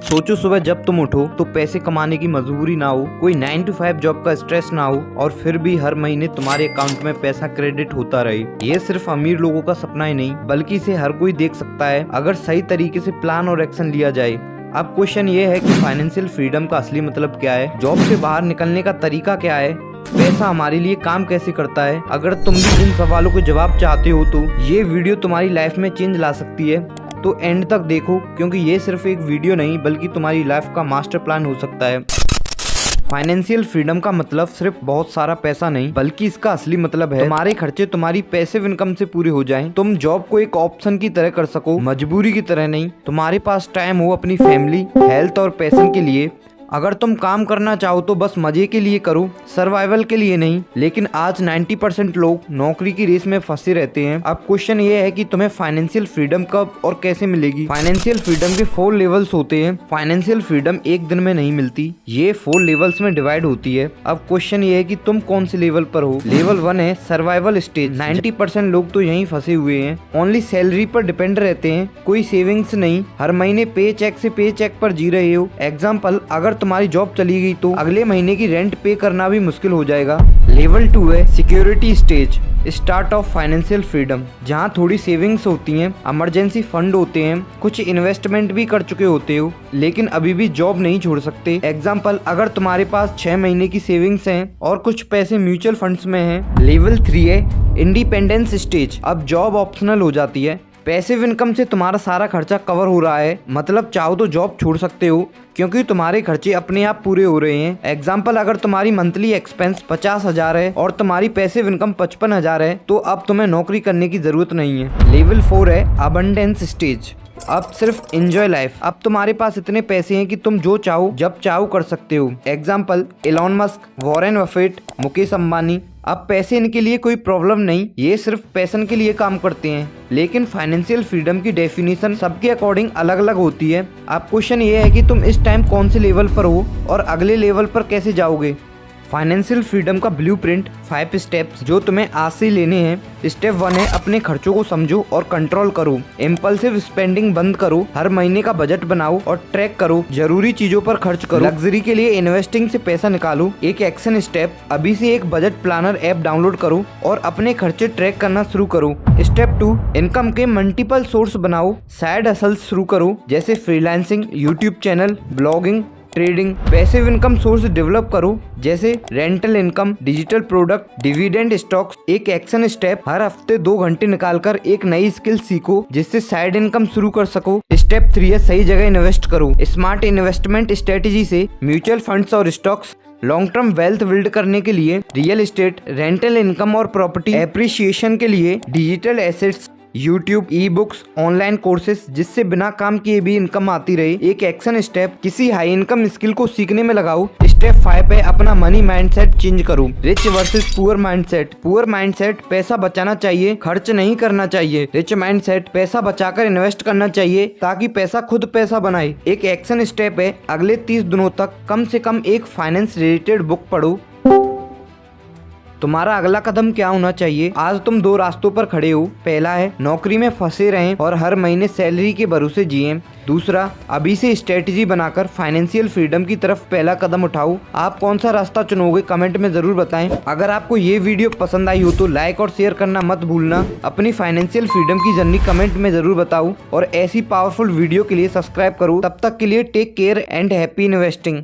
सोचो सुबह जब तुम उठो तो पैसे कमाने की मजबूरी ना हो, कोई 9 to 5 जॉब का स्ट्रेस ना हो और फिर भी हर महीने तुम्हारे अकाउंट में पैसा क्रेडिट होता रहे। ये सिर्फ अमीर लोगों का सपना ही नहीं बल्कि इसे हर कोई देख सकता है अगर सही तरीके से प्लान और एक्शन लिया जाए। अब क्वेश्चन ये है कि फाइनेंशियल फ्रीडम का असली मतलब क्या है, जॉब से बाहर निकलने का तरीका क्या है, पैसा हमारे लिए काम कैसे करता है। अगर तुम भी इन सवालों के जवाब चाहते हो तो ये वीडियो तुम्हारी लाइफ में चेंज ला सकती है। तो एंड तक देखो क्योंकि ये सिर्फ एक वीडियो नहीं बल्कि तुम्हारी लाइफ का मास्टर प्लान हो सकता है। फाइनेंशियल फ्रीडम का मतलब सिर्फ बहुत सारा पैसा नहीं बल्कि इसका असली मतलब है तुम्हारे खर्चे तुम्हारी पैसिव इनकम से पूरे हो जाएं। तुम जॉब को एक ऑप्शन की तरह कर सको, मजबूरी की तरह नहीं। तुम्हारे पास टाइम हो अपनी फैमिली, हेल्थ और पैशन के लिए। अगर तुम काम करना चाहो तो बस मजे के लिए करो, सर्वाइवल के लिए नहीं। लेकिन आज 90% लोग नौकरी की रेस में फंसे रहते हैं। अब क्वेश्चन ये है कि तुम्हें फाइनेंशियल फ्रीडम कब और कैसे मिलेगी। फाइनेंशियल फ्रीडम के 4 लेवल्स होते हैं। फाइनेंशियल फ्रीडम एक दिन में नहीं मिलती, ये 4 लेवल्स में डिवाइड होती है। अब क्वेश्चन ये है कि तुम कौन से लेवल पर हो। लेवल 1 है सर्वाइवल स्टेज। 90% लोग तो यहीं फंसे हुए हैं, ओनली सैलरी पर डिपेंड रहते हैं, कोई सेविंग्स नहीं, हर महीने पे चेक से पे चेक पर जी रहे हो। एग्जाम्पल, अगर तुम्हारी जॉब चली गई तो अगले महीने की रेंट पे करना भी मुश्किल हो जाएगा। लेवल 2 है security stage, start of financial freedom, जहाँ थोड़ी सेविंग्स होती हैं, इमरजेंसी फंड होते हैं, कुछ इन्वेस्टमेंट भी कर चुके होते हो लेकिन अभी भी जॉब नहीं छोड़ सकते। एग्जाम्पल, अगर तुम्हारे पास 6 महीने की सेविंग्स हैं और कुछ पैसे म्यूचुअल फंड्स में हैं। लेवल 3 है इंडिपेंडेंस स्टेज, अब जॉब ऑप्शनल हो जाती है, पैसिव इनकम से तुम्हारा सारा खर्चा कवर हो रहा है, मतलब चाहो तो जॉब छोड़ सकते हो क्योंकि तुम्हारे खर्चे अपने आप पूरे हो रहे हैं। एग्जाम्पल, अगर तुम्हारी मंथली एक्सपेंस 50,000 है और तुम्हारी पैसिव इनकम 55,000 है तो अब तुम्हें नौकरी करने की जरूरत नहीं है। लेवल 4 है अबंडेंस स्टेज, अब सिर्फ एंजॉय लाइफ। अब तुम्हारे पास इतने पैसे हैं कि तुम जो चाहो जब चाहो कर सकते हो। Example, Elon Musk, Warren Buffett, Mukesh Ambani. अब पैसे इनके लिए कोई प्रॉब्लम नहीं, ये सिर्फ पैशन के लिए काम करते हैं। लेकिन फाइनेंशियल फ्रीडम की डेफिनेशन सबके अकॉर्डिंग अलग अलग होती है। अब क्वेश्चन ये है कि तुम इस टाइम कौन से लेवल पर हो और अगले लेवल पर कैसे जाओगे। फाइनेंशियल फ्रीडम का ब्लूप्रिंट 5 स्टेप्स जो तुम्हें आज से लेने हैं। स्टेप 1 है अपने खर्चों को समझो और कंट्रोल करो, इम्पल्सिव स्पेंडिंग बंद करो, हर महीने का बजट बनाओ और ट्रैक करो, जरूरी चीजों पर खर्च करो, लग्जरी के लिए इन्वेस्टिंग से पैसा निकालो। एक एक्शन स्टेप, अभी से एक बजट प्लानर ऐप डाउनलोड करो और अपने खर्चे ट्रैक करना शुरू करो। स्टेप 2, इनकम के मल्टीपल सोर्स बनाओ, साइड हसल्स शुरू करो जैसे freelancing, YouTube channel, blogging, trading. Passive income source develop करो जैसे rental income, digital product, dividend stocks. एक एक्शन स्टेप, हर हफ्ते 2 घंटे निकालकर एक नई स्किल सीखो जिससे साइड इनकम शुरू कर सको। स्टेप 3 है सही जगह इन्वेस्ट करो, स्मार्ट इन्वेस्टमेंट स्ट्रेटेजी से म्यूचुअल फंड्स और stocks. Long term wealth build करने के लिए रियल एस्टेट, रेंटल इनकम और प्रॉपर्टी एप्रिसिएशन के लिए digital assets, YouTube, e books, online courses जिससे बिना काम किए भी इनकम आती रहे। एक एक्शन स्टेप, किसी हाई इनकम स्किल को सीखने में लगाओ। स्टेप 5 है अपना मनी माइंडसेट चेंज करो, rich versus poor mindset. Poor mindset, पैसा बचाना चाहिए, खर्च नहीं करना चाहिए। रिच माइंडसेट, पैसा बचाकर इन्वेस्ट करना चाहिए ताकि पैसा खुद पैसा बनाए। एक एक्शन स्टेप है अगले 30 दिनों तक कम से कम एक फाइनेंस रिलेटेड बुक पढ़ो। तुम्हारा अगला कदम क्या होना चाहिए। आज तुम 2 रास्तों पर खड़े हो। पहला है नौकरी में फंसे रहें और हर महीने सैलरी के भरोसे जिएं। दूसरा, अभी से स्ट्रेटेजी बनाकर फाइनेंशियल फ्रीडम की तरफ पहला कदम उठाओ। आप कौन सा रास्ता चुनोगे कमेंट में जरूर बताएं। अगर आपको ये वीडियो पसंद आई हो तो लाइक और शेयर करना मत भूलना। अपनी फाइनेंशियल फ्रीडम की जर्नी कमेंट में जरूर बताओ और ऐसी पावरफुल वीडियो के लिए सब्सक्राइब करो। तब तक के लिए take care and happy investing.